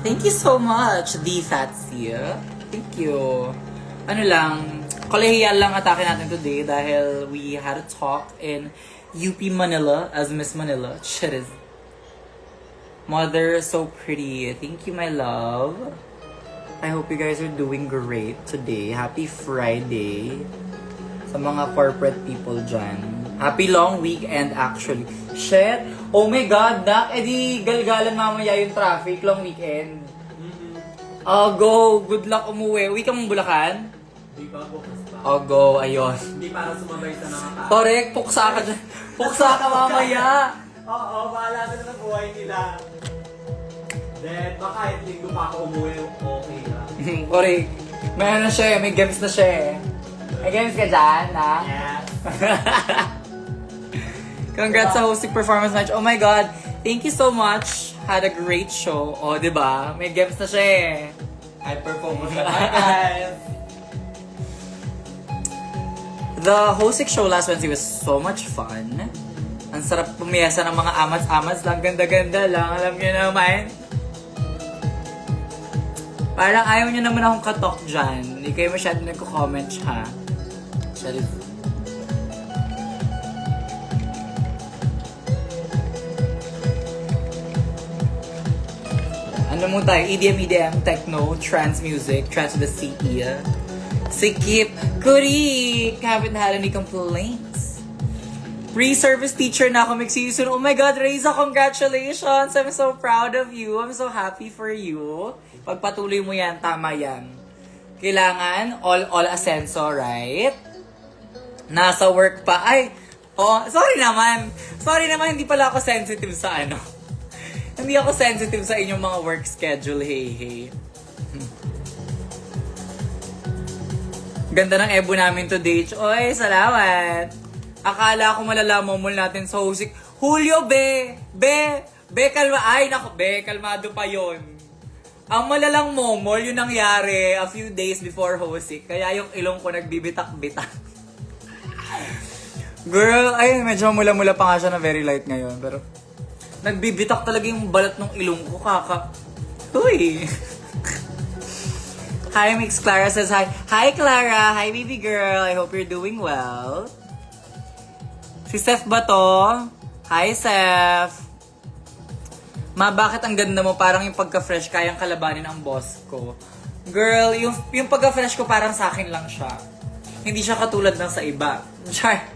Thank you so much, the Fatsy. Thank you. Ano lang, kolehial lang atake natin today dahil we had a talk in UP Manila as Miss Manila. Shit. Mother, so pretty. Thank you, my love. I hope you guys are doing great today. Happy Friday sa mga corporate people dyan. Happy long weekend actually. Shit! Oh my God, Dak! Eh di galgalan mamaya yung traffic, long weekend. Oh, go! Good luck umuwi. Uwi ka mong Bulacan? Di ba, bukas pa? Oh, go. Ayun. Hindi para sumabay sa nakaka... Correct, puksa ka dyan. Puksa ka mamaya. Oo, bahala na ng buhay nila. Then, baka kahit linggo pa ako umuwi, okay lang. Correct. May ano siya eh, may games na siya eh. May games ka dyan, ha? Yes. Congrats sa hosting performance match. Oh my God. Thank you so much. Had a great show. Oh, di ba? May games na siya eh. Hyper-focus na tayo, guys. The hosting show last Wednesday was so much fun. Ang sarap pumiyasa ng mga amats-amats lang. Ganda-ganda lang. Alam niyo naman. Parang ayaw niyo naman akong katok dyan. Hindi kayo masyado nagko-comment ha. Sorry. Ano mo tayo? EDM, techno, trance music, trance with the CE. Sikip, kurik! Haven't had any complaints. Pre-service teacher na ako mag-season. Oh my God, Reza, congratulations! I'm so proud of you. I'm so happy for you. Pagpatuloy mo yan, tama yan. Kailangan all asenso, right? Nasa work pa. Ay, oh, sorry naman. Sorry naman, hindi pala ako sensitive sa ano. Hindi ako sensitive sa inyong mga work schedule, hey. Ganda ng ebo namin today. Oy, salamat. Akala ko malalaman mo natin sa hosik. Julio, be, kalma. Ay, naku, kalmado pa yon. Ang malalang momol, yung nangyari a few days before hosik. Kaya yung ilong ko nagbibitak-bitak. Girl, ay, medyo mula-mula pa nga siya na very light ngayon. Pero, nagbibitak talaga yung balat ng ilong ko, kaka. Uy! Hi, Mix Clara says hi. Hi, Clara! Hi, baby girl! I hope you're doing well. Si Seth ba to? Hi, Seth! Ma, bakit ang ganda mo? Parang yung pagka-fresh, kayang kalabanin ang boss ko. Girl, yung pagka-fresh ko parang sa akin lang siya. Hindi siya katulad ng sa iba. Char!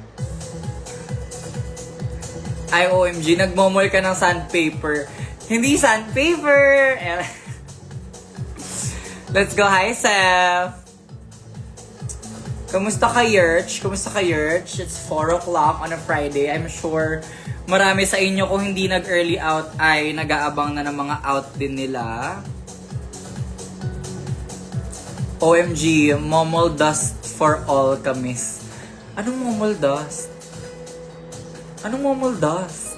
Ay, OMG, nagmomol ka ng sandpaper. Hindi sandpaper! Let's go. Hi, Seth! Kamusta ka, Yerch? It's 4 o'clock on a Friday. I'm sure marami sa inyo kung hindi nag-early out ay nag-aabang na ng mga out din nila. OMG, momol dust for all kamis. Anong momol dust? Anong momol dust?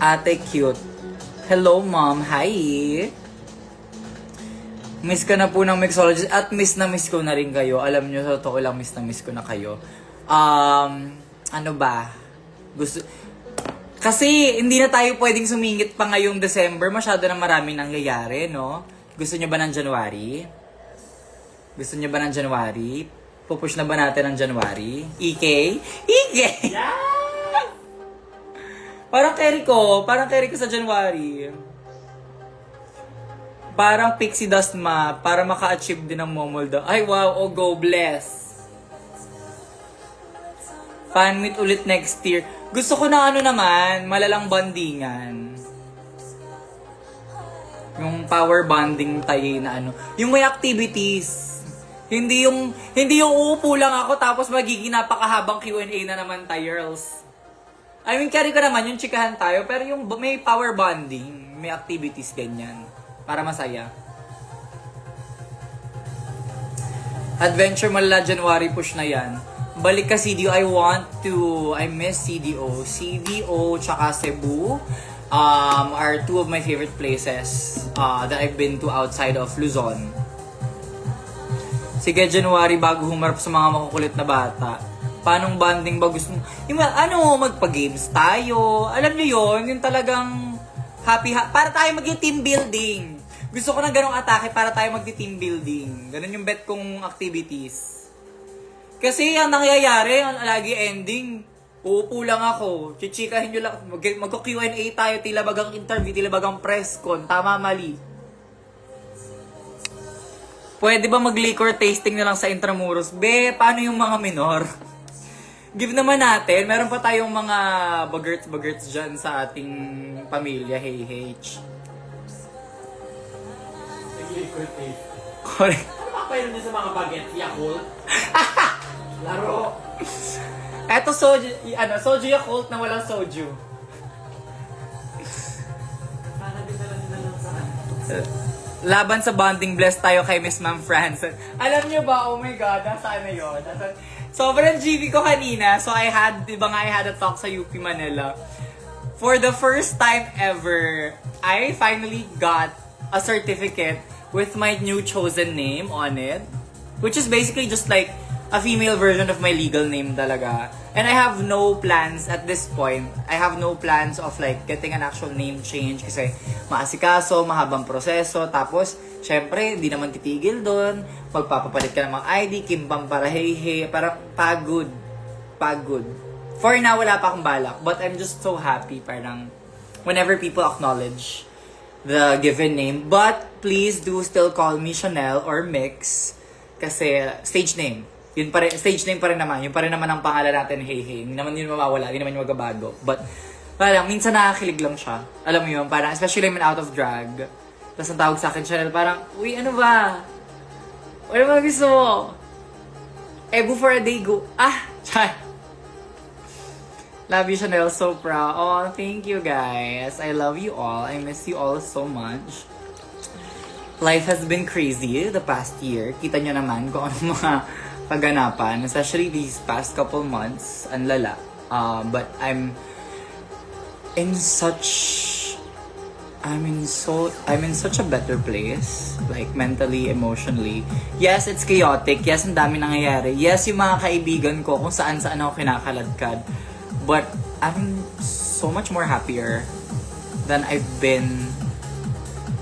Ate cute. Hello, mom. Hi. Miss ka na po ng mixologist at miss na miss ko na rin kayo. Alam nyo, sa totoo lang, miss na miss ko na kayo. Ano ba? Kasi hindi na tayo pwedeng sumingit pa ngayong December. Masyado na marami nangyayari, no? Gusto nyo ba ng January? Pupush na ba natin ang January? EK? Yes! Parang carry ko sa January. Parang pixie dust para maka-achieve din ng momol daw. Ay wow, oh go, bless. Fan meet ulit next year. Gusto ko na ano naman, malalang bondingan. Yung power bonding tayo na ano. Yung may activities. Hindi yung uupo lang ako tapos magiging napakahabang Q&A na naman tayo, girls. I mean, carry ko naman yung chikahan tayo, pero yung may power bonding, may activities ganyan. Para masaya. Adventure malala January push na yan. Balik ka CDO, I miss CDO. CDO tsaka Cebu are two of my favorite places that I've been to outside of Luzon. Sige, January, bago humarap sa mga makukulit na bata. Paanong bonding ba gusto mo? Yung, magpa-games tayo. Alam nyo yon yung talagang para tayo team building. Gusto ko ng ganong atake para tayo team building. Ganun yung bet kong activities. Kasi ang nangyayari, ang lagi ending, uupo lang ako, chichikahin nyo lang, magko-Q&A tayo, tila bagang interview, tila bagang press con, tama, mali. Pwede ba mag-liquor tasting na lang sa Intramuros? Be, paano yung mga minor? Give naman natin, meron pa tayong mga baggerts dyan sa ating pamilya, hey, H. Liquor taste. Correct. Ano ba pwede niya sa mga bagets? Yakult? Laro. Eto soju Yakult na walang soju. Sana dinala nila lang sa Laban sa bonding, bless tayo kay Miss Ma'am Frances. Alam niyo ba, oh my God, nasaan na yun? Sobrang GB ko kanina, so I had a talk sa UP Manila. For the first time ever, I finally got a certificate with my new chosen name on it. Which is basically just like a female version of my legal name talaga. And I have no plans at this point. I have no plans of like getting an actual name change kasi maasikaso, mahabang proseso. Tapos, syempre, hindi naman titigil doon. Magpapapalit ka ng mga ID, kimbang para hey, parang pagod. For now, wala pa akong balak. But I'm just so happy parang whenever people acknowledge the given name. But please do still call me Chanel or Mix kasi stage name. Yun pa rin, stage name pa rin naman. Yun pa rin naman ang pangalan natin, hey. Hindi naman yun mawawala, hindi naman yun magbabago. But parang minsan nakakakilig lang siya. Alam mo yun, parang especially when out of drag. Tapos ang tawag sa akin, Chanel, parang, uy, ano ba? Ano ba gusto mo? Ebu for a day, go. Chay. Love you, Chanel. So proud. Oh, thank you, guys. I love you all. I miss you all so much. Life has been crazy the past year. Kita nyo naman kung ano mga kaganapan. Especially these past couple months. Ang lala. But I'm in such a better place. Like, mentally, emotionally. Yes, it's chaotic. Yes, ang dami nangyayari. Yes, yung mga kaibigan ko kung saan-saan ako kinakaladkad. But I'm so much more happier than I've been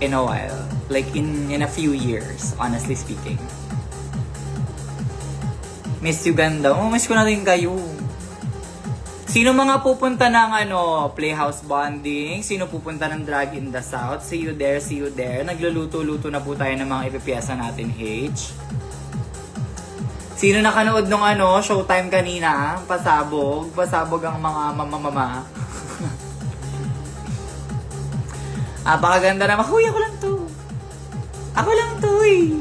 in a while. Like in a few years, honestly speaking. Miss you, ganda. Oh, miss ko na rin kayo. Sino mga pupunta ng Playhouse Bonding? Sino pupunta ng Drag in the South? See you there, see you there. Nagluluto-luto na po tayo ng mga ipipiyasa natin, H. Sino nakanood nung Showtime kanina? Pasabog. Pasabog ang mga mama. Pakaganda naman. Huy, ako lang to. Ako lang to eh.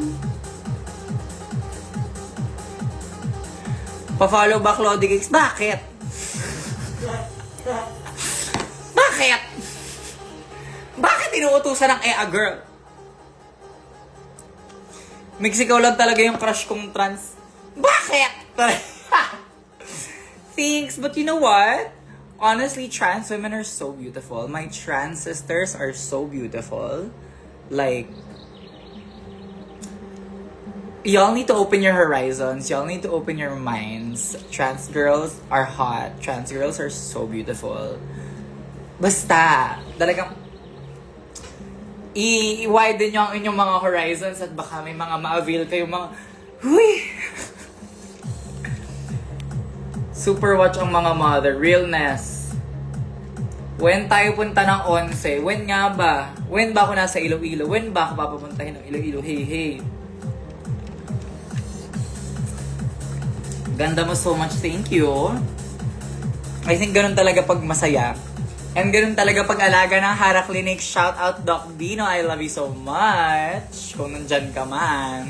Pa-follow back Lodi Geeks. Bakit? Bakit? Bakit inuutusan ng girl? Mexico lang talaga yung crush kong trans. Bakit? Thanks, but you know what? Honestly, trans women are so beautiful. My trans sisters are so beautiful. Like, y'all need to open your horizons. Y'all need to open your minds. Trans girls are hot. Trans girls are so beautiful. Basta, talagang i-widen nyo ang inyong mga horizons at baka may mga ma-avail kayong mga huy! Super watch ang mga mother. Realness. When tayo punta ng 11? When nga ba? When ba ako nasa Iloilo? When ba ako papapuntahin ng Iloilo? Hey. Ganda mo so much. Thank you. I think ganun talaga pag masaya. And ganun talaga pag alaga ng Harak Clinic. Shout out Doc Dino. I love you so much. Kung nandyan ka man.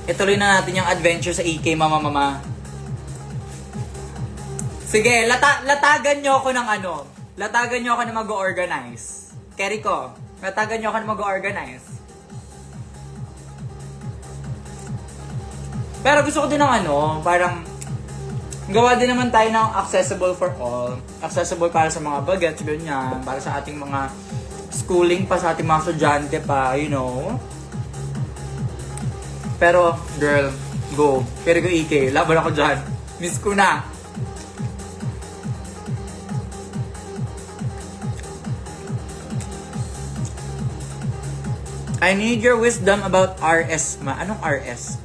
Ituloy na natin yung adventure sa EK, mama. Sige, latagan nyo ako ng Latagan nyo ako na mag-organize. Kerry ko, latagan nyo ako na mag-organize. Pero gusto ko din ng parang gawa din naman tayo ng accessible for all. Accessible para sa mga bagets, ganyan. Para sa ating mga schooling pa, sa ating mga estudyante pa, you know. Pero, girl, Go. Pero ko Ike. Laban ako dyan. Miss ko na. I need your wisdom about RS ma. Anong RS?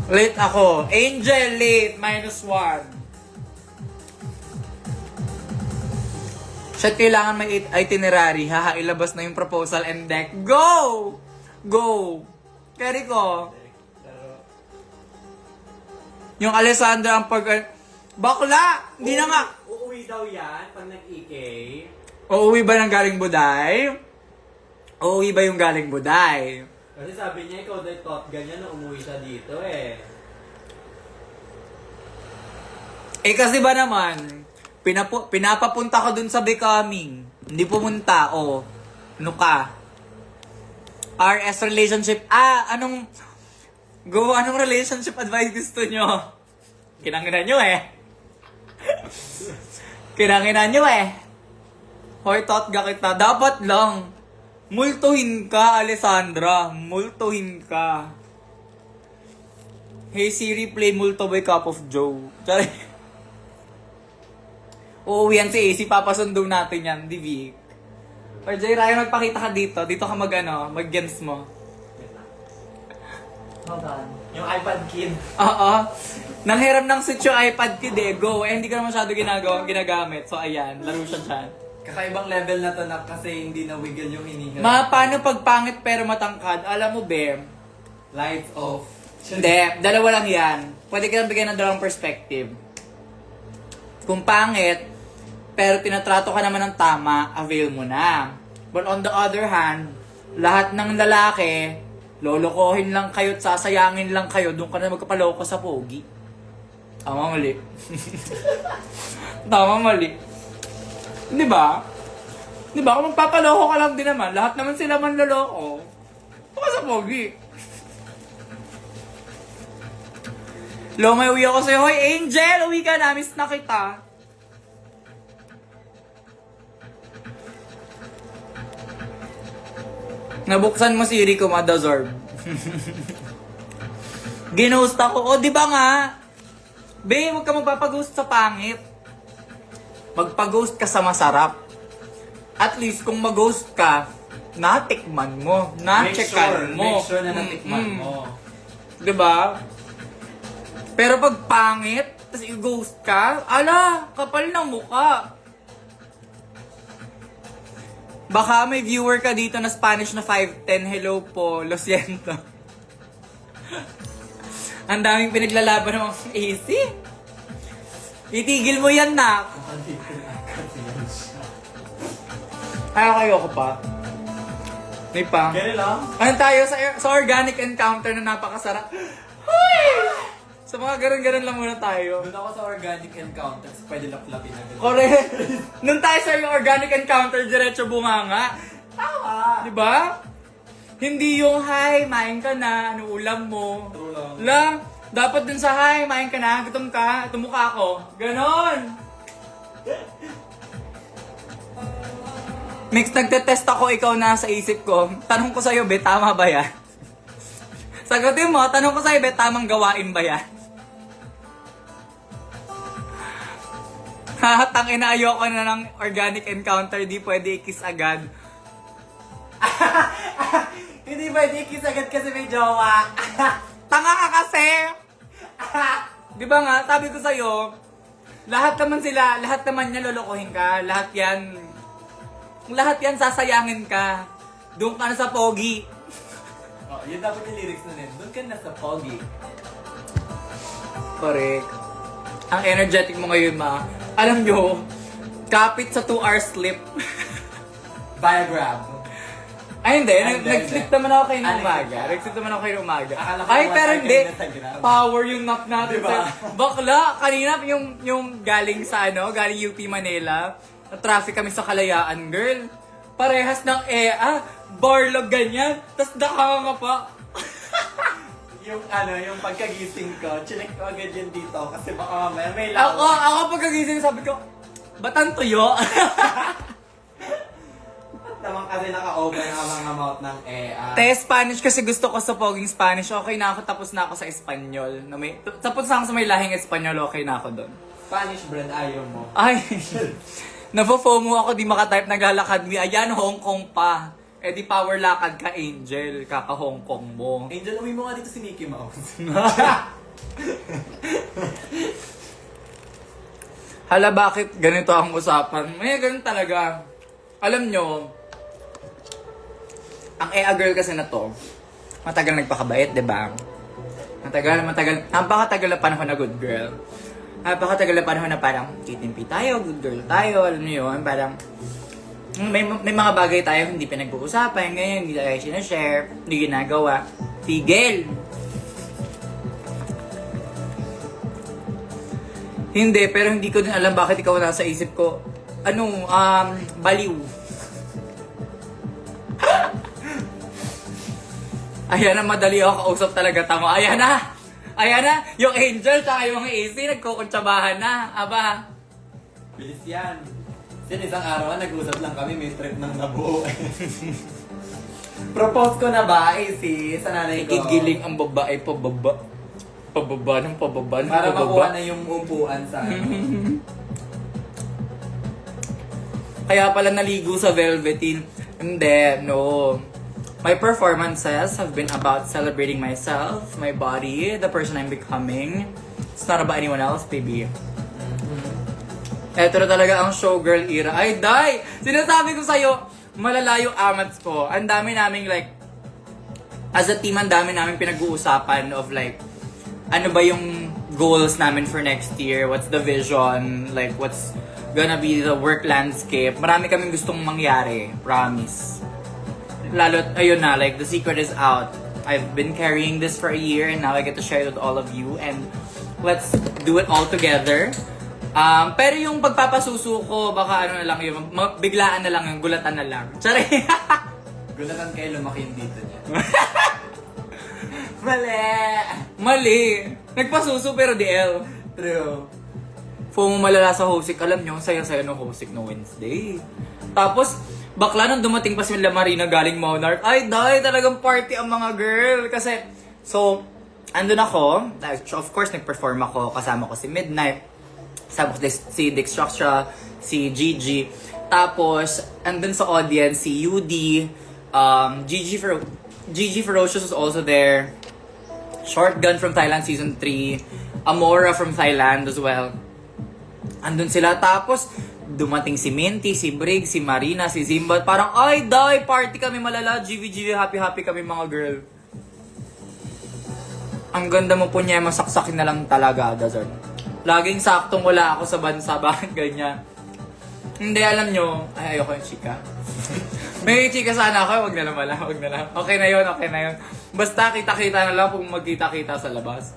Late ako. Angel, late. -1. Siya kailangan may itinerary. Haha, ilabas na yung proposal and deck. Go! Go! Carry ko. Yung Alessandra ang bakla! Hindi na nga. Uuwi daw yan pag nag-EK. Uuwi ba ng galing Buday? Uuwi ba yung galing Buday? Kasi sabi niya, ikaw daw thought ganyan na umuwi siya dito eh. Eh kasi ba naman, pinapapunta ko dun sa Becoming. Hindi pumunta, oh. Ano ka? RS relationship. Anong relationship advice gusto nyo? Kinanginan nyo eh. Kinanginan nyo eh. Hoy, thought ga kita. Dapat lang. Multuhin ka, Alessandra. Multuhin ka. Hey Siri, play Multo by Cup of Joe. Sorry. Uuwi yan si AC. Papasundo natin yan, Divi. Or Jay Ryan, magpakita ka dito. Dito ka mag-games mo. Hold on. Yung iPad Kid. Oo. Nanghiram ng switch yung iPad Kid eh. Go. Eh, hindi ko na masyado ginagamit. So, ayan. Laro siya dyan. Kakaibang level na to na kasi hindi na wiggle yung hinihinga. Paano pag pangit pero matangkad? Alam mo, Bem? Lights off. Hindi. Dalawa lang yan. Pwede ka lang bigyan ng dalawang perspective. Kung pangit, pero tinatrato ka naman ng tama, avail mo na. But on the other hand, lahat ng lalaki, lolokohin lang kayo at sasayangin lang kayo, doon ka na magkapaloko sa pogi. Tama, mali. Tama, mali. Di ba? Di ba? Kung magpapaloko ka lang din naman, lahat naman sila manloloko. Baka sa pogi. Lo, may uwi ako sa'yo. Hoy, Angel! Uwi ka na. Miss na kita. Nabuksan mo si Rico Madazorb. Ginost ako. O, di ba nga? Be, huwag ka magpapaghost sa pangit. Magpag-ghost ka sa masarap. At least, kung mag-ghost ka, natikman mo. Na-checkan mo. Make sure na natikman mo. Diba? Pero pag pangit, tas i-ghost ka, ala, kapal ng muka. Baka may viewer ka dito na Spanish na 5'10". Hello po, lo siento. Ang daming pinaglalaban ng mga AC. Itigil mo yan, nak. Ayaw kayo ko pa. May pa. Ganun lang? Ano tayo sa organic encounter na napakasarap. Hoy! Sa mga ganun-ganun lang muna tayo. Doon ako sa organic encounters, pwede laplapin na ganun. Correct. Nung tayo sa yung organic encounter, diretso bunganga. Tama! Diba? Hindi yung, hi, main ka na, ano ulam mo. True lang. Lang, dapat dun sa hi, main ka na, gutom ka, tumukha ko. Ganon! Mix, nagtetest ako, ikaw na sa isip ko. Tanong ko sa'yo, be, tama ba yan? Sagutin mo, tanong ko sa'yo, be, tamang gawain ba yan? Tangin na ayoko na ng organic encounter, di pwede i-kiss agad. Hindi pwede kiss agad kasi may jowa. Tanga ka kasi! Di ba nga, sabi ko sa'yo, lahat naman niya lolokohin ka, lahat yan sasayangin ka. Doon ka na sa pogi. Oh, yun dapat yung lyrics na rin. Doon ka na sa pogi. Correct. Ang energetic mo ngayon, ma. Alam nyo, kapit sa 2 hours sleep. Viagram. Ay, hindi. Nag-sleep naman ako kayo ng Ano umaga. yun? Nag-sleep naman ako kayo ng umaga. Akala ko Ay, naman pero tayo hindi. kanina sa gram. Power yung nap natin. Diba? Bakla, kanina yung galing sa galing UP Manila. Na-traffic kami sa Kalayaan, girl. Parehas ng barlog ganyan. Tapos nakanga pa. Yung pagkagising ko, chinek ko agad yun dito kasi baka mamaya may Ako pagkagising sabi ko, ba't ang tuyo? Naman kasi kami naka-open ang mouth ng Spanish kasi gusto ko sa poging Spanish. Okay na ako, tapos na ako sa Espanyol. Tapos na ako sa may lahing Espanyol, okay na ako doon. Spanish brand, ayaw mo. Ay, nafo-FOMO ako, di makatype, naglalakad mi. Ayan, Hong Kong pa. Eh di power lakad ka, Angel. Kaka-Hong Kong mo. Angel, uwi mo nga dito si Mickey Mouse. Hala, bakit ganito ang usapan? May ganun talaga. Alam nyo, ang EA girl kasi na to, matagal nagpakabait, di ba? Napakatagal na panahon na good girl. Napakatagal na panahon na parang titimpi tayo, good girl tayo, alam nyo yun, parang may mga bagay tayo hindi pinag-uusapan, ngayon hindi tayo sinashare, hindi ginagawa. Tigil! Hindi, pero hindi ko din alam bakit ikaw nasa isip ko. Baliw. Ayan na, madali ako kausap talaga, tama. Ayan na! Yung Angel tsaka yung AC, nagkukuntsabahan na. Aba. Bilis yan. Sin isang araw, nag-usap lang kami, may trip ng nabuo. Propose ko na ba, AC, sa nanay ko? Ikigiling ang babae, pababa ng pababa. Para makuha na yung upuan sa Kaya pala naligo sa Velveteen. Hindi, no. My performances have been about celebrating myself, my body, the person I'm becoming. It's not about anyone else, baby. Eto na talaga ang showgirl era. Ay, day! Sinasabi ko sa'yo, malala yung amats ko. Ang dami naming as a team, ang dami naming pinag-uusapan of ano ba yung goals namin for next year? What's the vision? What's gonna be the work landscape? Marami kaming gustong mangyari. Promise. Lalo't, ayun na, the secret is out. I've been carrying this for a year and now I get to share it with all of you and let's do it all together. Pero yung pagpapasuso ko, baka na lang yun, biglaan na lang yung gulatan na lang. Tsari! Gulatan kayo, lumaki yung dito niya. Mali! Nagpasuso pero DL. True. FOMO malala sa Hosik. Alam nyo, ang saya-saya ng Hosik no Wednesday. Tapos, bakla nung dumating pa si Marina galing Monarch, ay, talagang party ang mga girl. Kasi, andun ako. Of course, nag-perform ako. Kasama ko si Midnight. Kasama ko si Dexstructure, si Gigi. Tapos, andun sa audience, si UD, Gigi Ferocious was also there. Shotgun from Thailand Season 3. Amora from Thailand as well. Andun sila. Tapos, dumating si Minty, si Brig, si Marina, si Zimba. Parang, ay, party kami malala. GV, happy kami mga girl. Ang ganda mo po niya, masaksakin na lang talaga, Dazon. Laging saktong wala ako sa bansa. Bakit ganyan? Hindi, alam nyo. Ay, ayoko yung chika. May chika sana ako. Wag na lang. Okay na yun. Basta kita-kita na lang kung magkita-kita sa labas.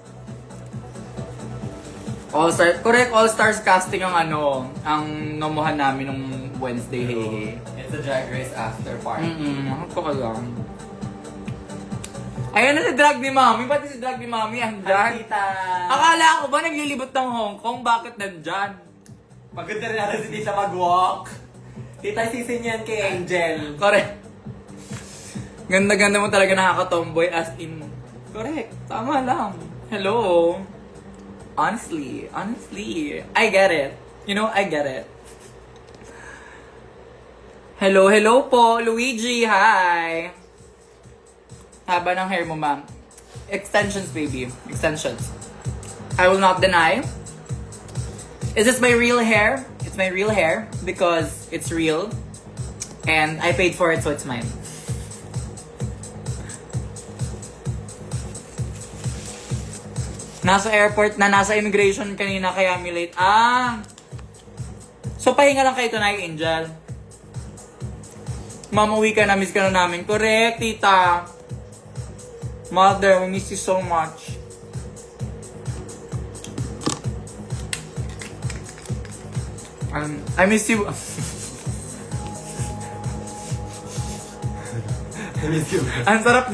All-Stars casting ang ang nomohan namin nung Wednesday. Hey. It's a Drag Race after party. Ako ka lang. Ayan na si drag ni Mami. Pati si drag ni Mami andyan. Tita! Akala ko ba naglilibot ng Hong Kong? Bakit nandyan? Maganda rin natin si Tita mag-walk. Tita, sisinyan kay Angel. Correct. Ganda-ganda mo talaga nakaka-tomboy as in. Correct. Tama lang. Hello. Honestly. I get it. I get it. Hello po. Luigi, hi. Haba ng hair mo, ma'am. Extensions, baby. Extensions. I will not deny. Is this my real hair? It's my real hair because it's real. And I paid for it, so it's mine. Nasa airport na, nasa immigration kanina kaya may late. So pahinga lang kayo tonight, Angel. Mamuwi ka na, miss ka na namin. Correct, tita. Mother, we miss you so much. I miss you. I miss you. Ang sarap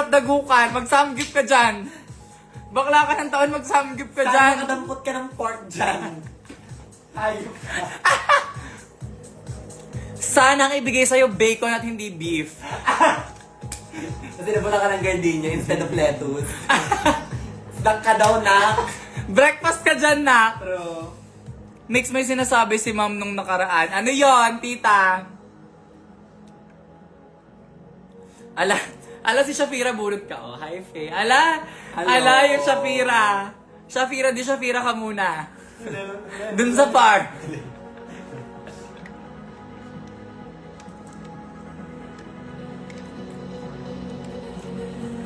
dagukan. Mag-samgip ka dyan. Bakla ka ng taon, mag-samgip ka dyan. Sana kadampot ka ng pork dyan. Ayok ka. Sana ang ibigay sa'yo bacon at hindi beef. Kasi nabula ka ng gardenia instead of lettuce. Snack ka daw na. Breakfast ka dyan, nak. True. Next may sinasabi si ma'am nung nakaraan. Ano yon, tita? Ala si Shafira, burot ka. Oh, hi, Faye. Ala yung Shafira. Shafira, di Shafira ka muna. Dun sa par.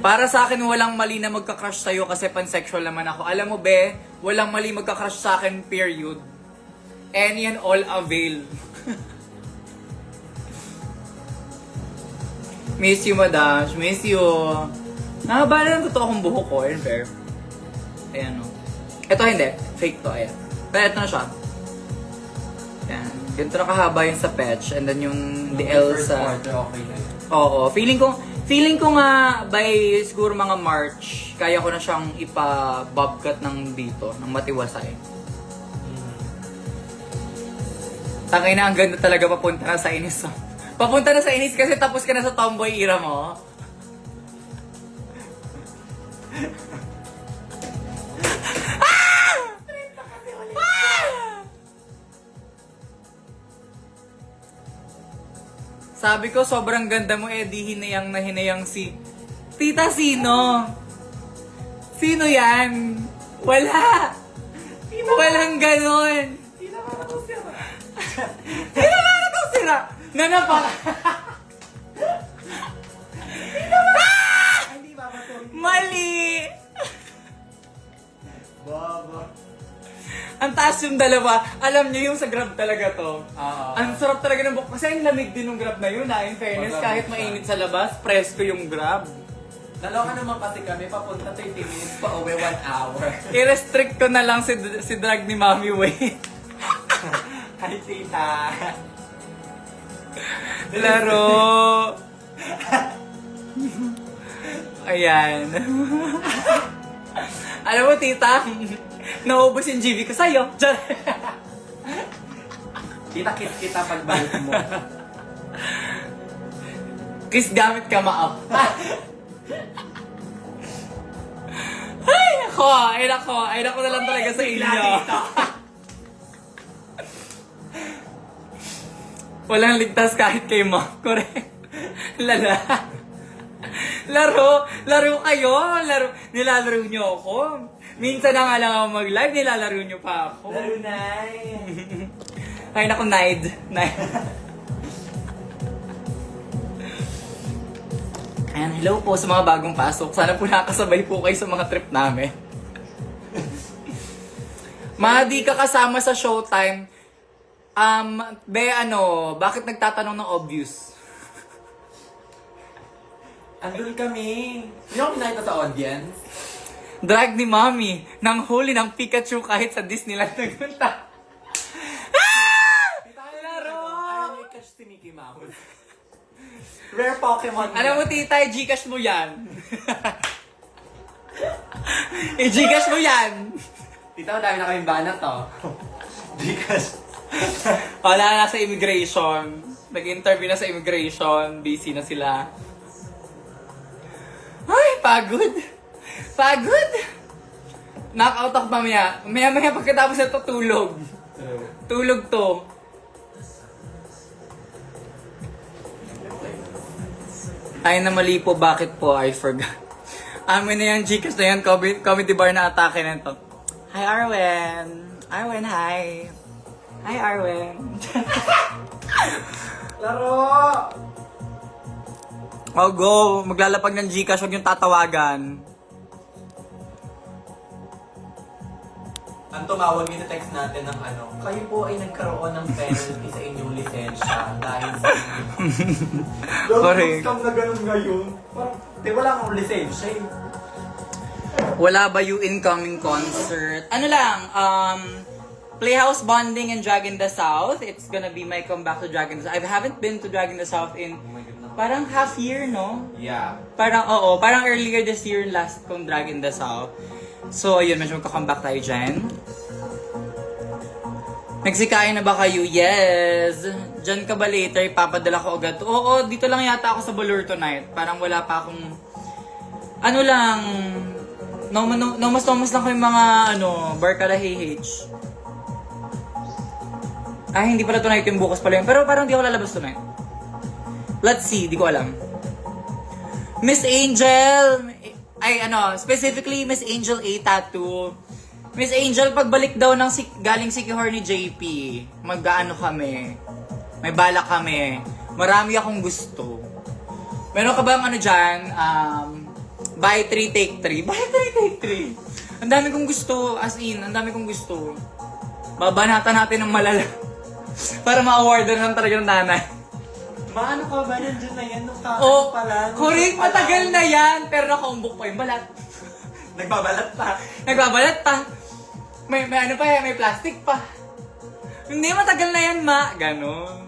Para sa akin, walang mali na magka-crush sa'yo kasi pansexual naman ako. Alam mo, be, walang mali magka-crush sa akin, period. Any and all avail. Miss you, Madash. Miss you. Nakabala ng totoo akong buhok ko, in fair. Ayan, o. Ito hindi. Fake to, ayan. Pero ito na siya. Ayan. Ganito na kahaba yung sa patch. And then yung the L sa... Okay na yun. Oo. Feeling ko nga by siguro mga March, kaya ko na siyang ipa-bobcat ng dito, ng matiwasay. Tangay na, ang ganda talaga papunta na sa inis. Papunta na sa inis kasi tapos ka na sa tomboy era mo. Sabi ko, sobrang ganda mo, di hinayang na hinayang si... Tita, sino? Sino yan? Wala! Walang ganon! Tita, para to sira. Tita, para to sira! Nanapa! Hindi ba to? Mali! Baba. Ang taas yung dalawa. Alam niyo yung sa Grab talaga to. Oo. Ang sarap talaga ng buhok. Kasi ang lamig din ng Grab na yun, in fairness. Pag-Grab Kahit siya. mainit sa labas, presko yung Grab. Dalawa naman kasi kami, papunta 30 minutes pa uwi 1 hour. I-restrict ko na lang si drag ni Mami Wait. Hi, tita. Laro! Ayan. Alam mo, tita, naubos yung GV ko sa'yo. Kita kiss kita pagbalik mo. Kiss gamit ka maap. Ay nako na lang talaga sa inyo. Walang ligtas kahit kay mo. Correct. Laro kayo. Nilalaro nyo ako. Minsan na nga lang ako mag-live, nilalaro nyo pa ako. Laro, Nay. Ay, naku, Naid. Ayan, hello po sa mga bagong pasok. Sana po nakasabay po kayo sa mga trip namin. Di ka kasama sa showtime. Bakit nagtatanong ng obvious? Andun kami. Yung nakita sa audience. Drag ni Mommy nang huli ng Pikachu kahit sa Disneyland nagpunta. Laro! Ayaw may catch si Mickey Mouse. Rare Pokemon. Alam mo, tita, i-Gcash mo yan. I-Gcash mo yan. Tita, madami na kaming banat to. Gcash. Wala na sa immigration. Nag-interview na sa immigration. Busy na sila. Ay, pagod. Knockout ako mamaya. Maya pagkatapos na tulog. Tulog to. Ay na mali po, bakit po? I forgot. Amin na yung Gcash na yan, comedy bar na atake na ito. Hi, Arwen. Arwen, hi. Hi, Arwen. Laro! Oh, go. Maglalapag ng Gcash, huwag yung tatawagan. Ang tumawag yung text natin ng ano, kayo po ay nagkaroon ng penalty sa inyong lisensya dahil sa Correct. scam na ganun ngayon. Parang, di wala akong lisensya eh. Wala ba you incoming concert? Ano lang, Playhouse Bonding and Drag in the South. It's gonna be my comeback to Drag in the South. I haven't been to Drag in the South in parang half year, no? Yeah. Parang earlier this year last kong Drag in the South. So, ayun, medyo magka-comeback tayo dyan. Nagsikain na ba kayo? Yes! Diyan ka ba later? Ipapadala ko agad. Oo, dito lang yata ako sa Balur tonight. Parang wala pa akong... Ano lang... Nomas lang ko yung mga, Barkada HH. Ay, hindi pala tonight yung bukas pala yun. Pero parang di ako lalabas tonight. Let's see, di ko alam. Miss Angel! Specifically Miss Angel A Tattoo. Miss Angel, pagbalik daw ng galing Sikihor ni JP, mag-ano kami. May balak kami. Marami akong gusto. Meron ka bang dyan? Buy 3, take 3. Buy 3, take 3. Ang dami kong gusto. As in, ang dami kong gusto. Babanatan natin ng malala. Para ma-awardan lang talaga ng nanay. Maano ka ba? Nandiyan na yan. Correct, matagal na yan. Pero nakaumbok pa yung balat. Nagbabalat pa. May may plastic pa. Hindi, matagal na yan, ma. Ganon.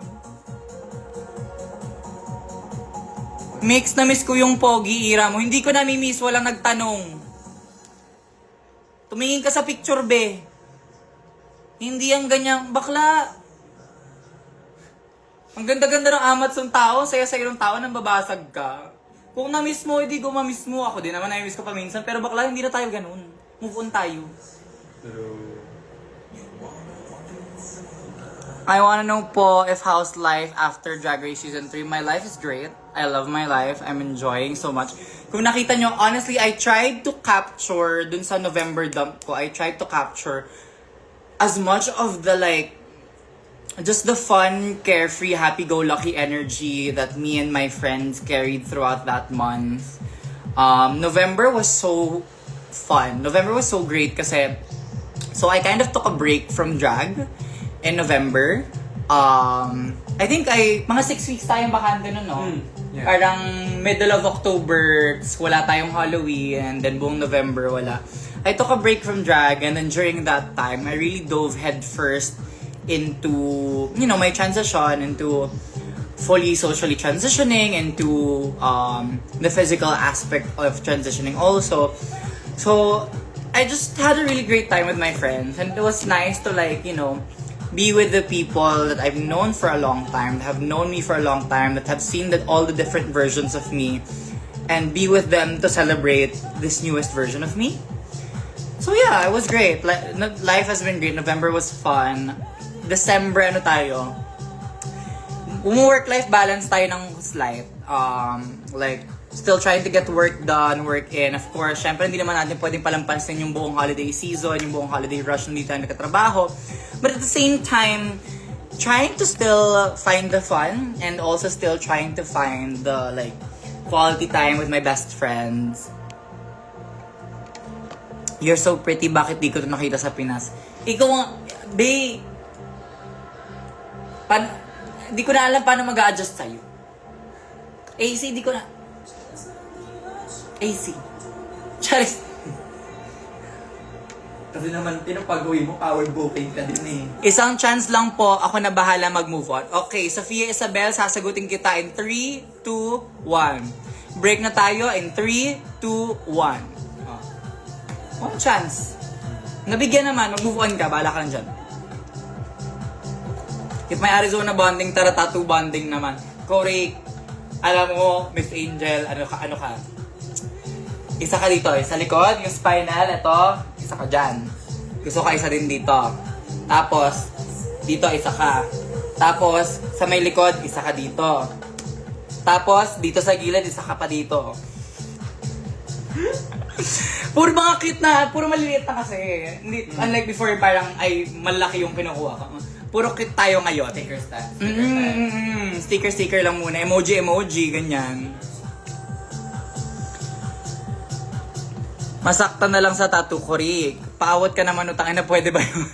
Mix na miss ko yung pogi era mo. Hindi ko nami-miss, walang nagtanong. Tumingin ka sa picture, be. Hindi ang ganyang bakla. Ang ganda-ganda ng amats ng tao, saya-saya ng tao, nang babasag ka. Kung na-miss mo, hindi ko ma-miss mo. Ako din naman na-miss ko pa minsan. Pero bakla, hindi na tayo ganun. Move on tayo. I wanna know po if how's life after Drag Race Season 3. My life is great. I love my life. I'm enjoying so much. Kung nakita nyo, honestly, I tried to capture, dun sa November dump ko, I tried to capture as much of the just the fun, carefree, happy-go-lucky energy that me and my friends carried throughout that month. November was so fun. November was so great kasi, so I kind of took a break from drag in November. I think mga 6 weeks tayong bakante nun, no? Yeah. Parang middle of October, wala tayong Halloween, and then buong November, wala. I took a break from drag, and then during that time, I really dove headfirst into, my transition, into fully socially transitioning, into the physical aspect of transitioning also. So, I just had a really great time with my friends, and it was nice to be with the people that I've known for a long time, that have known me for a long time, that have seen all the different versions of me, and be with them to celebrate this newest version of me. So yeah, it was great. Life has been great. November was fun. December, tayo? Work-life balance tayo ng slight. Still trying to get work done, work in. Of course, syempre hindi naman natin pwedeng palampasin yung buong holiday season, yung buong holiday rush, hindi tayo nagkatrabaho. But at the same time, trying to still find the fun and also still trying to find the quality time with my best friends. You're so pretty, bakit di ko ito nakita sa Pinas? Ikaw nga, babe, di ko na alam paano mag-a-adjust sa'yo. AC, di ko na... AC. Charis. Kasi naman, pinapag-uwi mo, power booking ka din eh. Isang chance lang po, ako na bahala mag-move on. Okay, Sofia Isabel, sasagutin kita in 3, 2, 1. Break na tayo in 3, 2, 1. One chance. Nabigyan naman, mag-move on ka, bahala ka lang dyan. If may Arizona bonding, tara tattoo bonding naman. Correct. Alam mo, Miss Angel, ano ka? Isa ka dito, sa likod, yung spinal, ito, isa ka dyan. Gusto ka isa din dito. Tapos, dito isa ka. Tapos, sa may likod, isa ka dito. Tapos, dito sa gilid, isa ka pa dito. Puro mga cute na, puro maliliit na kasi. Hindi, unlike before, parang ay malaki yung kinukuha ko. Puro cute tayo ngayon. Sticker lang muna. Emoji, ganyan. Masaktan na lang sa tattoo ko, Rick. Paawat ka naman, utangin na pwede ba yun?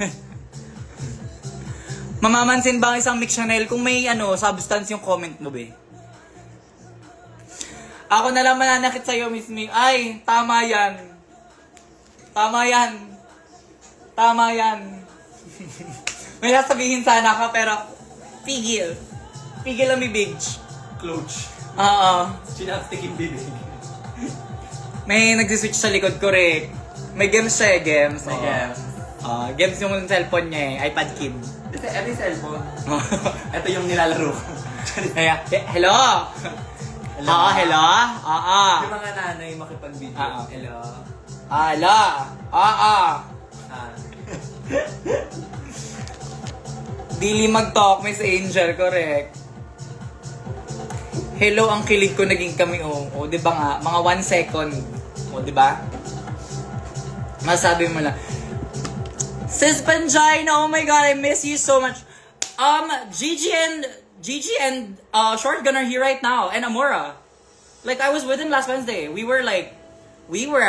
Mamamansin ba ang isang Mick Chanel kung may substance yung comment mo, be? Ako na lang mananakit sa'yo, Miss Me. Ay, tama yan. May sasabihin sana ka, pero pigil. Pigil ang bibig. Cloach. Oo. Sinapstick yung bibig. May nagsiswitch sa likod ko, Rick. May games siya, games. May games. Games yung cellphone niya iPad Kid. Ito yung cellphone. Ito yung nilalaro ko. Kaya, hello! Oo, hello? Oo. Yung mga nanay makipag-video. Oo. Hello. Hello? Oo. Ah. Dili mag-talk, Miss Angel, correct. Hello, ang kilig ko naging kami, O, di ba nga? Mga 1 second. O, di ba? Masabi mo lang. Sis Panjina, oh my God, I miss you so much. Gigi and Shotgun are here right now, and Amora. Like, I was with him last Wednesday. We were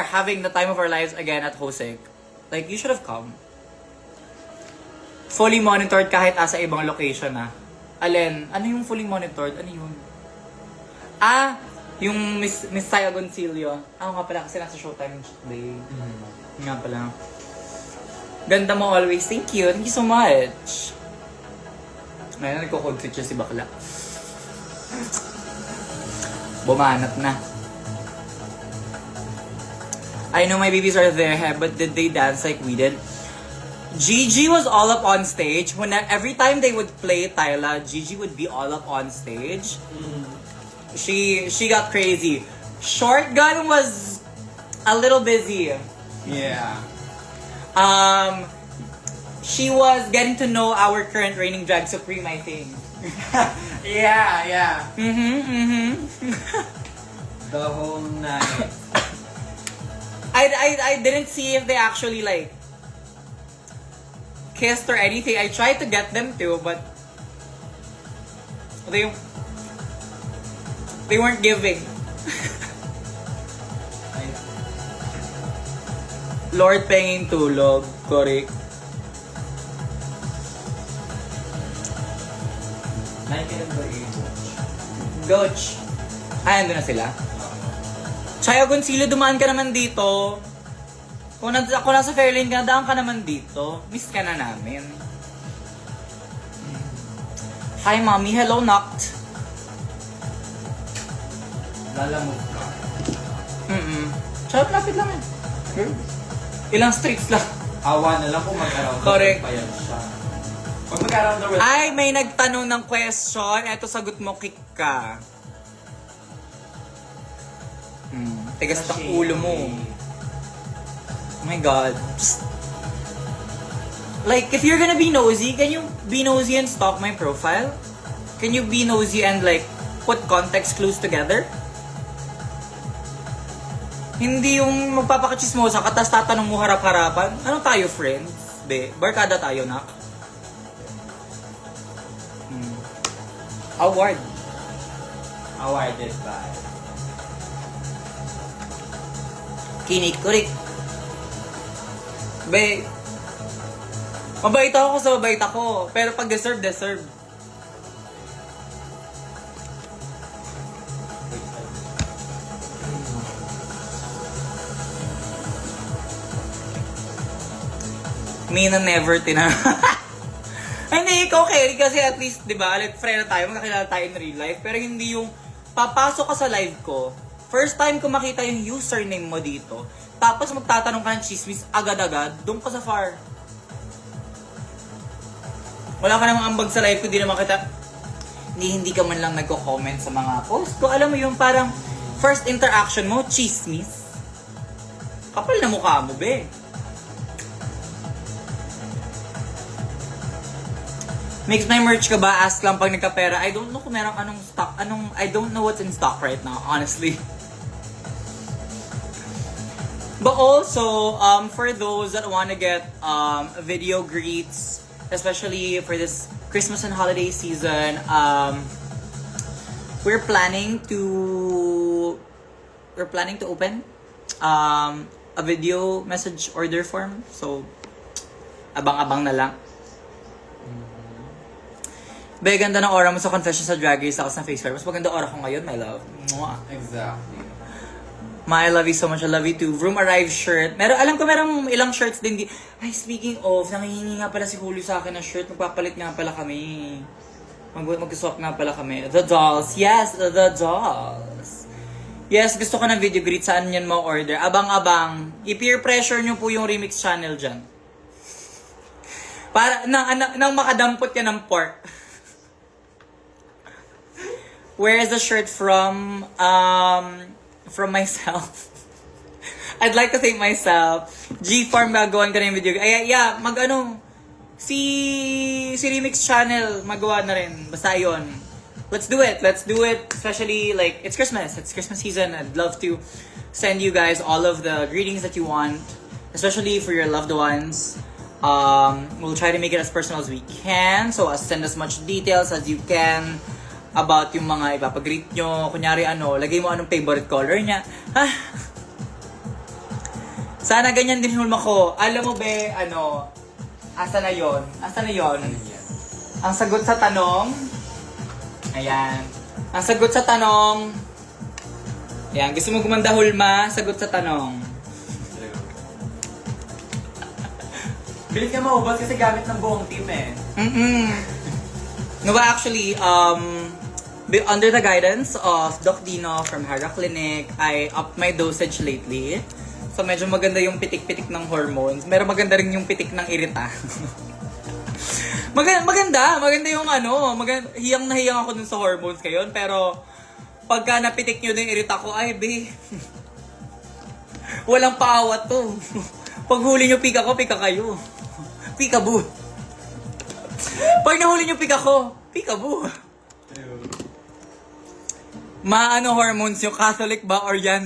having the time of our lives again at Hosek. Like, you should have come. Fully monitored kahit asa ibang location, Alin, ano yung fully monitored? Ano yun? Yung Miss Saya Goncillo. Nga pala, kasi nasa Showtime today. Nga pala. Ganda mo always. Thank you. Thank you so much. Ngayon, nagko-code switcher si Bakla. Bumanat na. I know my babies are there, but did they dance like we did? Gigi was all up on stage. Every time they would play Tyla, Gigi would be all up on stage. She got crazy. Shotgun was a little busy. Yeah. She was getting to know our current reigning drag supreme, I think. Yeah. The whole night. I didn't see if they actually like kissed or anything. I tried to get them to, but they weren't giving. Lord penging tulog, correct. Nakikinig ba yung Goch. Ando na sila. Chaya Goncillo, dumaan ka naman dito. Kung nasa Fairlane ka, daan ka naman dito. Miss ka na namin. Hi, Mommy. Hello, Noct. Lalamog ka. Chaya, lapit lang yan. Ilang streets lang. Awa na lang kung mag-around the Correct. world pa yan siya. Pag mag-around the world, Ay, may nagtanong ng question. Eto, sagot mo, kick ka. Tigas ng ulo mo. Oh my God. Just, like, if you're gonna be nosy, can you be nosy and stalk my profile? Can you be nosy and, like, put context clues together? Hindi yung magpapakachismosa ka, tas tatanong mo harap-harapan. Ano tayo, friends? Be, barkada tayo, nak. Award. awarded by. Kinikurik. Be, mabait ako kasi mabait ako. Pero pag deserve, deserve. Mina never Hindi, ikaw, Kelly, kasi at least, di ba, like, friend na tayo, magkakilala tayo in real life, pero hindi yung papasok ka sa live ko, first time ko makita yung username mo dito, tapos magtatanong ka ng chismis agad-agad, doon ka sa far. Wala ka namang ambag sa live ko, di naman kita, hindi ka man lang nagko-comment sa mga post ko. Alam mo yung parang first interaction mo, chismis. Kapal na mukha mo, be. Mix my merch ka ba? Ask lang pag nagka-pera. I don't know kung merong anong stock. I don't know what's in stock right now, honestly. But also, for those that want to get video greets, especially for this Christmas and holiday season, we're planning to open a video message order form. So, abang-abang na lang. Be, ganda ng aura mo sa confession sa Drag Race ako sa face card. Mas maganda aura ko ngayon, my love. Mwah. Exactly. Ma, I love you so much. I love you too. Room Arrive shirt. Alam ko merong ilang shirts din. Ay, speaking of, nangihingi nga pala si Julio sa akin ng shirt. Magpapalit nga pala kami. Mag-swap nga pala kami. The Dolls. Yes, The Dolls. Yes, gusto ko ng video greet. Saan yan mo order? Abang-abang. I-peer pressure nyo po yung remix channel dyan. Para, nang makadampot ka ng pork. Where is the shirt from? From myself. I'd like to thank myself. G-Farm gagawan ka na yung video. Ay, yeah, si Remix Channel, magawa na rin. Basta yun. Let's do it. Especially, like, it's Christmas season. I'd love to send you guys all of the greetings that you want. Especially for your loved ones. We'll try to make it as personal as we can. So, send as much details as you can about yung mga ipapag-greet nyo. Kunyari, lagay mo anong favorite color niya. Sana ganyan din hulma ko. Alam mo be, asa na yon? Ang sagot sa tanong, ayan. Ang sagot sa tanong, ayan. Gusto mo gumanda hulma, sagot sa tanong. Bilis ka maubos kasi gamit ng buong team eh. No, actually, under the guidance of Doc Dino from Hara Clinic, I upped my dosage lately. So, medyo maganda yung pitik-pitik ng hormones. Pero maganda rin yung pitik ng irita. maganda yung hiyang na hiyang ako dun sa hormones ngayon. Pero, pagka napitik nyo din yung irita ko, ay, be, walang paawat to. Pag huli nyo pika ko, pika kayo. Peekaboo. Pag nahuli nyo pika ko, peekaboo. Hormones yung Catholic ba or yan.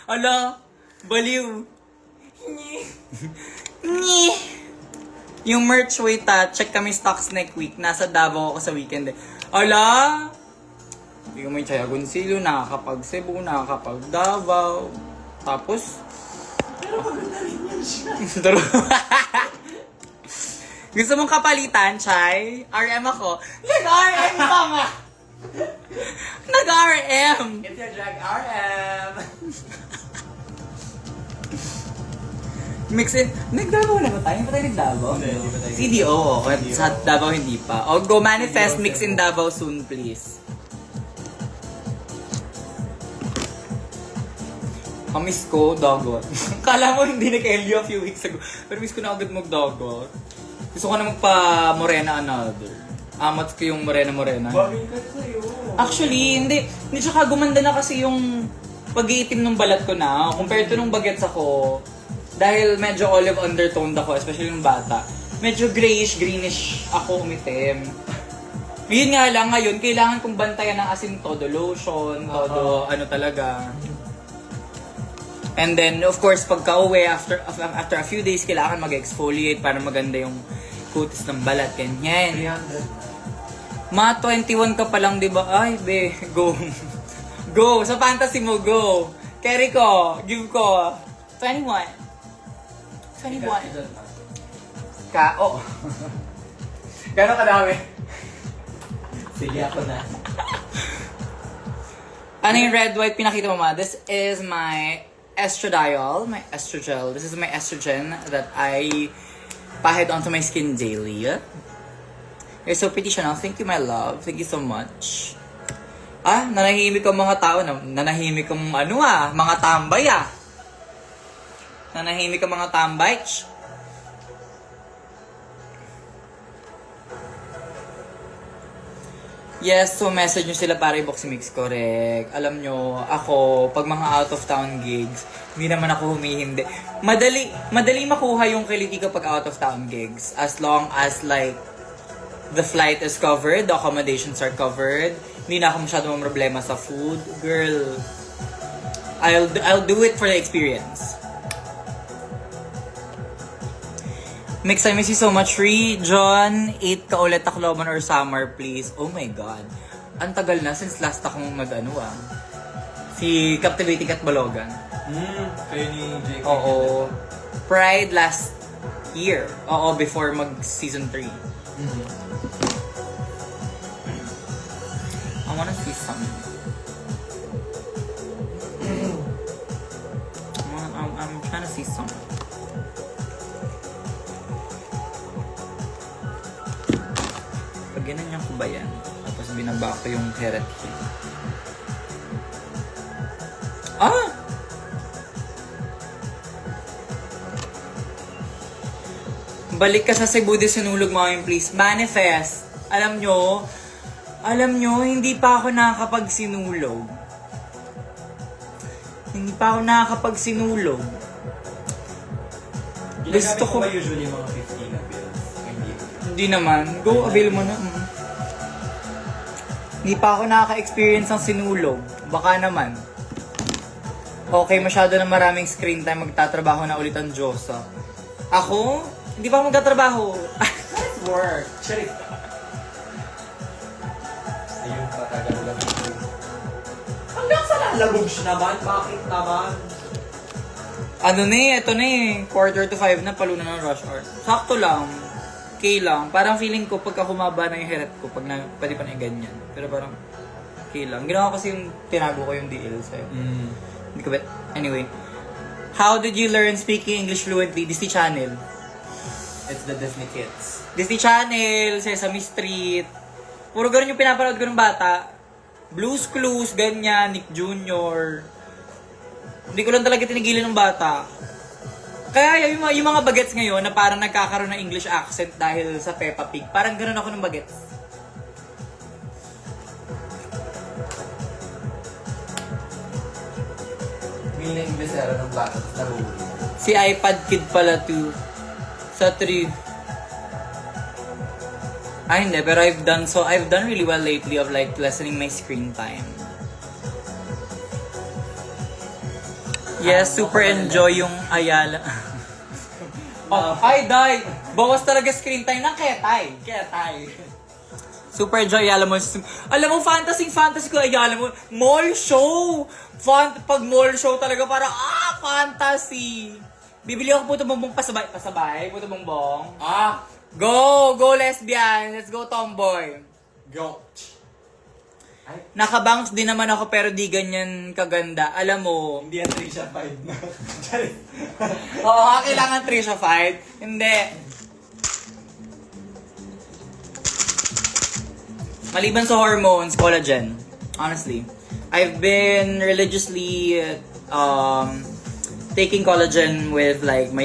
Ala, baliw. Yung merch, wait check kami stocks next week. Nasa Davao ako sa weekend eh. Ala! Hindi ko may Chaya Goncillo, nakakapag Cebu, nakakapag Davao. Tapos, Pero maganda rin yan siya. Gusto mong kapalitan, Chay? RM ako. Nag-RM pa nga! Nag-RM! It's your drag RM! Mix in. Nag-Davao na ba tayo? Hindi pa tayo nag-Davao? Hindi pa tayo. CDO, sa Davao hindi pa. O, go manifest Mix in Davao soon, please. Miss ko, dagot. Kala mo hindi nag-Elio a few weeks ago. Pero miss ko na agad mag-dagot. Gusto ko na magpa-morena another. Amats ko yung morena-morena. Bagay ka sa'yo. Actually, hindi. Hindi, tsaka gumanda na kasi yung pag-iitim ng balat ko na. Compared to nung bagets ako, dahil medyo olive undertoned ako, especially yung bata, medyo grayish-greenish ako umitim. Yun nga lang, ngayon, kailangan kong bantayan ng asin todo lotion, todo talaga. And then, of course, pagka-uwi, after a few days, kailangan mag-exfoliate para maganda yung kutis ng balat. Ganyan. 300. Ma, 21 ka pa lang, di ba? Ay, be, go. Go! Sa fantasy mo, go! Carry ko, give ko. 21. 21. Oh. Gano'n kadami? Sige, ako na. Ano yung red, white pinakita mo, ma? This is my estradiol, my estrogel. This is my estrogen that I pahid onto my skin daily. You're so pretty, Chanel. Thank you, my love. Thank you so much. Nanahimik ang mga tao. Nanahimik ang mga tambay Nanahimik ang mga tambay. Yes, so message nyo sila para i-box mix, correct. Alam nyo, ako, pag mga out of town gigs, hindi naman ako humihindi. Madali makuha yung kiliti kapag out of town gigs. As long as like, the flight is covered, the accommodations are covered, hindi na ako masyadong problema sa food. Girl, I'll do it for the experience. Mix, I miss you so much. John, 8 ka ulit Tacloban or summer, please. Oh my God. Ang tagal na since last akong si Captivating Kat Balogan. Kayo ni Jake. Oo. Pride last year. Oo, before mag-season 3. I wanna see something. I'm trying to see something. Pag ginanyan ko ba yan? Tapos binaba ko yung carrot cake. Balik ka sa Cebu de Sinulog, mami, please. Manifest. Alam nyo, hindi pa ako nakakapagsinulog. Hindi pa ako nakakapagsinulog. Gusto ko ba usually mga 15 na pills? Hindi naman. Go, avail mo na. Hindi pa ako nakaka-experience ng sinulog. Baka naman. Okay, masyado na maraming screen time. Magtatrabaho na ulit ang Diyosa. Ako? Hindi pa ako magtatrabaho. Let's work. Charit. Ayun, patagal lang. Hanggang sa lalabog siya naman? Bakit naman? Ito na eh. 4:45 na, paluna ng rush hour. Sakto lang. Okay lang. Parang feeling ko pagka humaba na yung heret ko, pwede pa na yung ganyan. Pero parang okay lang. Ginawa ko kasi yung tinago ko yung DL sa'yo. Hindi ko bet. Anyway. How did you learn speaking English fluently? Disney Channel. It's the Disney Kids. Disney Channel, Sesame Street. Puro ganun yung pinapanood ko ng bata. Blue's Clues, ganyan, Nick Jr. Hindi ko lang talaga tinigilan ng bata. Kaya yung mga bagets ngayon na parang nagkakaroon ng English accent dahil sa Peppa Pig, parang ganun ako ng bagets. May na-imbesera ng bata sa nahuli. Si iPad Kid pala too. Sa 3. Hindi. Pero I've done really well lately of like lessening my screen time. Yes, super enjoy yung Ayala. Ay, Day! Bawas talaga screen time ng Ketay. Super enjoy Ayala mo. Alam mo, fantasy ko Ayala mo. Mall show! Pag mall show talaga para, fantasy! Bibili ako puto bongbong pasabay. Puto bongbong. Go lesbian! Let's go tomboy! Go! Nakabangs din naman ako pero di ganyan kaganda. Alam mo, Hindi yan Trisha 5 na. oo, kailangan Trisha fight. Hindi. Maliban sa hormones, collagen. Honestly. I've been religiously taking collagen with like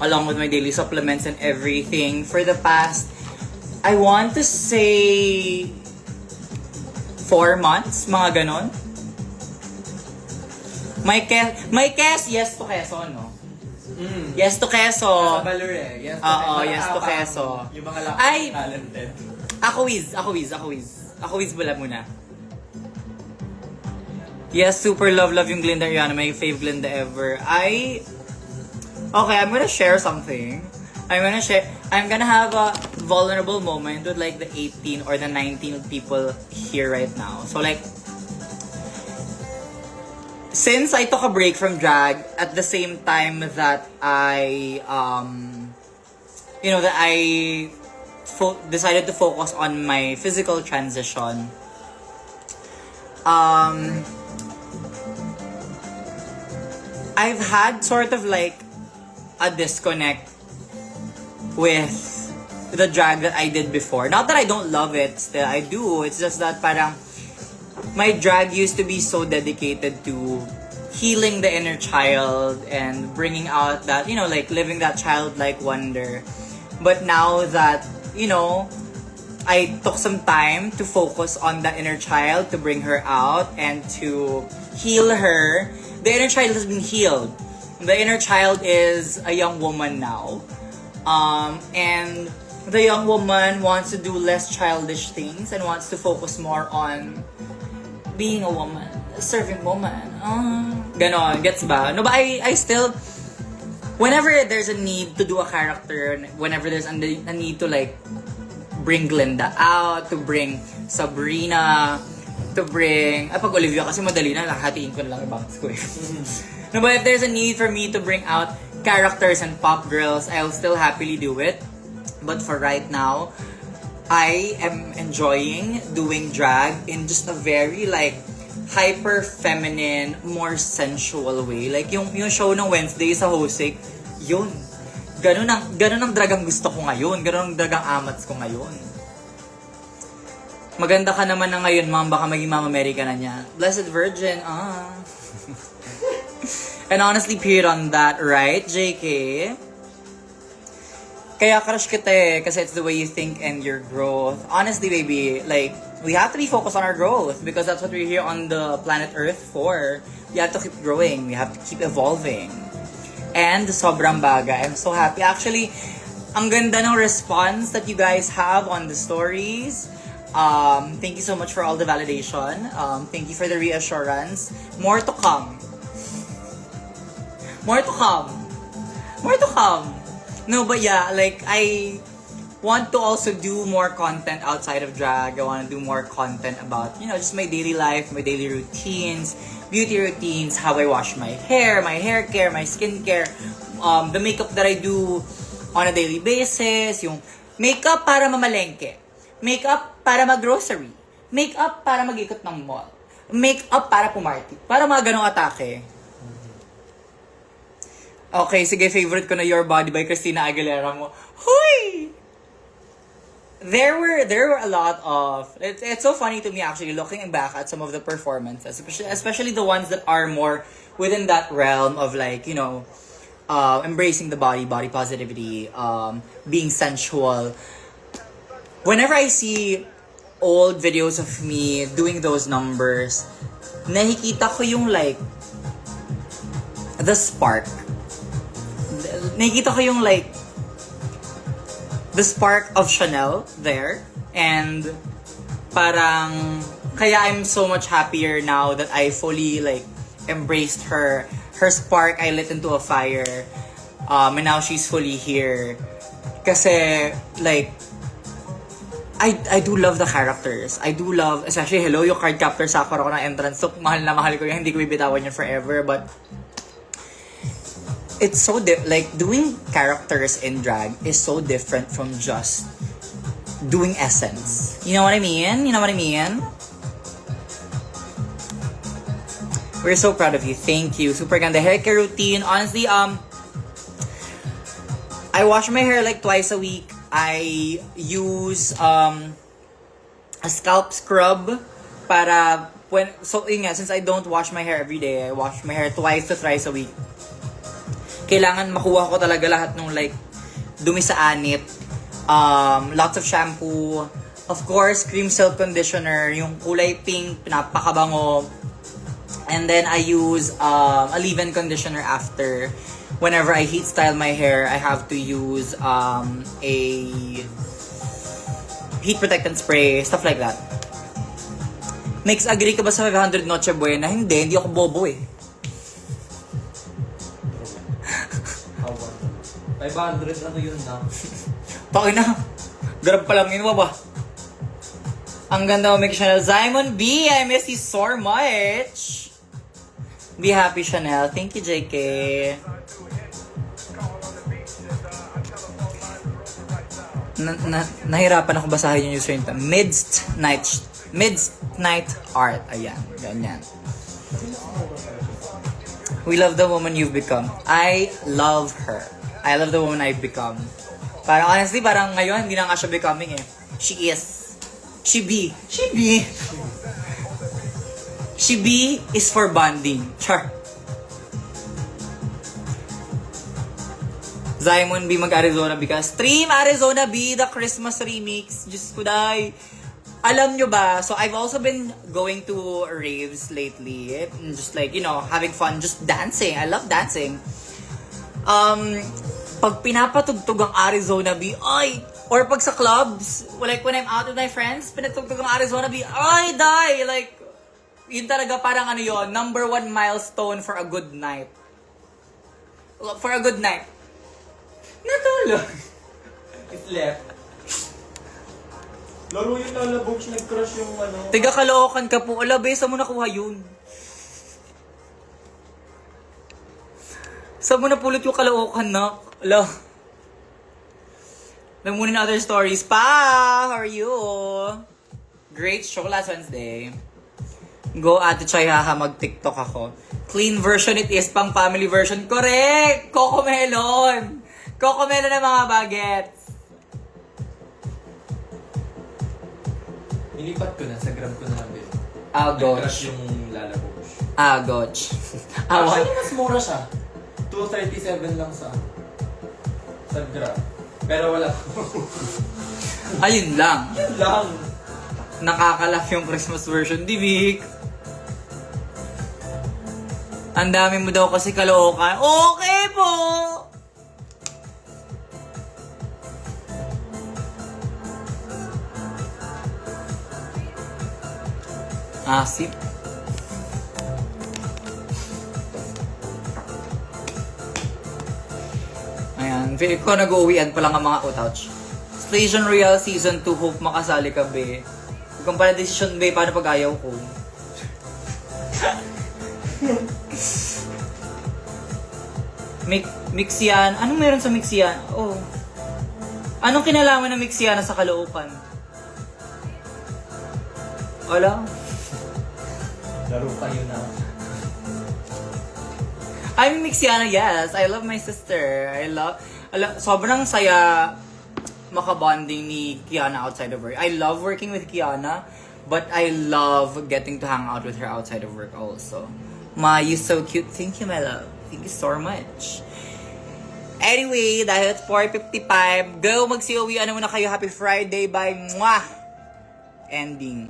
along with my daily supplements and everything for the past, I want to say 4 months, mga ganon. May kes, yes to keso, no? Yes to keso. Sa Balur eh. Yes, Oo, yes to keso. Yung mga Ay! talented. Ako whiz bala muna. Yes, super love yung Glinda Rihanna. My fave Glinda ever. Okay, I'm gonna share something. I'm gonna have a vulnerable moment with like the 18 or the 19 people here right now. So like, since I took a break from drag at the same time that I decided to focus on my physical transition, I've had sort of like a disconnect with the drag that I did before. Not that I don't love it, still I do. It's just that parang my drag used to be so dedicated to healing the inner child and bringing out that, like living that childlike wonder. But now that, I took some time to focus on the inner child, to bring her out and to heal her, the inner child has been healed. The inner child is a young woman now. And the young woman wants to do less childish things and wants to focus more on being a woman, a serving woman. Ganon, gets ba? No, but I still, whenever there's a need to do a character, whenever there's a need to like bring Glinda out, to bring Sabrina, to bring, pag Olivia kasi madali na, hatiin ko na lang i-bounce ko eh. No, but if there's a need for me to bring out characters and pop girls, I'll still happily do it. But for right now, I am enjoying doing drag in just a very like hyper feminine, more sensual way. Like yung show ng Wednesday sa Hosek, yun. Ganun ang drag ang gusto ko ngayon. Ganun ang drag ang amats ko ngayon. Maganda ka naman na ngayon, ma'am. Baka maging Mama Mary ka na niya. Blessed Virgin, And honestly, period on that, right, JK? Kaya crush kita eh, kasi it's the way you think and your growth. Honestly, baby, like, we have to be focused on our growth because that's what we're here on the planet Earth for. We have to keep growing. We have to keep evolving. And sobrang bagay. I'm so happy. Actually, ang ganda ng response that you guys have on the stories. Thank you so much for all the validation. Thank you for the reassurance. More to come. More to come. More to come. No, but yeah, like, I want to also do more content outside of drag. I want to do more content about, you know, just my daily life, my daily routines, beauty routines, how I wash my hair care, my skincare, the makeup that I do on a daily basis, yung makeup para mamalengke, makeup para mag-grocery, makeup para mag-ikot ng mall, makeup para pumarty, para mga ganong atake. Okay, sige, favorite ko na Your Body by Christina Aguilera mo. Huy! There were a lot of... It's so funny to me actually looking back at some of the performances, especially the ones that are more within that realm of like, you know, embracing the body positivity, being sensual. Whenever I see old videos of me doing those numbers, nakikita ko yung like, the spark. Nakikita ko yung like, the spark of Chanel there. And parang, kaya I'm so much happier now that I fully like embraced her. Her spark, I lit into a fire. And now she's fully here. Kasi, like, I do love the characters. I do love, especially, hello, yung card captor Sakura ko ng entrance. So, mahal na mahal ko yun. Hindi ko bibitawan yun forever. But, it's so like doing characters in drag is so different from just doing essence. You know what I mean? You know what I mean? We're so proud of you. Thank you. Super ganda hair care routine. Honestly, I wash my hair like twice a week. I use a scalp scrub para since I don't wash my hair every day, I wash my hair twice to thrice a week. Kailangan makuha ko talaga lahat ng like dumi sa anit. Lots of shampoo. Of course, cream silk conditioner. Yung kulay pink, napakabango. And then I use a leave-in conditioner after. Whenever I heat style my hair, I have to use a heat protectant spray. Stuff like that. Mix, agree ka ba sa 500 Noche Buena? Hindi ako bobo eh. 500, ano yun na? Pakina. Grab pa lang yun, ba? Ang ganda mo, Chanel. Simon B, I miss you so much. Be happy, Chanel. Thank you, JK. Nahirapan ako basahin yung username. Midnight Art. Ayan, ganyan. We love the woman you've become. I love her. I love the woman I've become. Parang honestly, parang ngayon, hindi na nga siya becoming eh. She is. She be. She be is for bonding. Char. Simon B mag-Arizona B ka. Stream Arizona B, the Christmas remix. Diyos ko day. Alam nyo ba, so I've also been going to raves lately. Just like, you know, having fun, just dancing. I love dancing. Pag pinapatugtog ang Arizona B, ay! Or pag sa clubs, like when I'm out with my friends, pinatugtog ang Arizona B, ay, die! Like, yun talaga parang ano yun, number 1 milestone for a good night. For a good night. Natulog. It's left. Laro yung Lola Books, nag-crush yung ano. Tiga Caloocan ka po. Ala, be, saan mo nakuha yun? Saan mo napulot yung Caloocan na? Ala. Lang muna na other stories. Pa! How are you? Great show last Wednesday. Go Ate Choy, haha, mag-TikTok ako. Clean version it is, pang family version. Correct! Coco Melon! Coco Melon na mga bagets. Nilipat ko na, sa Grab ko na namin. Nag-crush yung Lola Books. Gosh. Actually, mas mura siya. 237 lang sa Grab. Pero wala. Ayun lang. Yun lang. Nakakalaf yung Christmas version, di Vic? Ang dami mo daw kasi kalookan. Okay po! Asip. Ayan. Feel ko nag-uwian pa lang ang mga ouch. Station Royale Season 2. Hope makasali ka, be. Kung pala decision, be, paano pag ayaw ko? Mixian. Anong meron sa Mixian? Oh. Anong kinalaman ng Mixiana sa Caloocan? Wala. Laro kayo na. I'm Mixiana, yes. I love my sister. Sobrang saya makabonding ni Kiana outside of work. I love working with Kiana, but I love getting to hang out with her outside of work also. Ma, you so cute. Thank you, my love. Thank you so much. Anyway, dahil it's 4:55, go mag-COE. Ano muna kayo? Happy Friday. Bye. Mwah! Ending.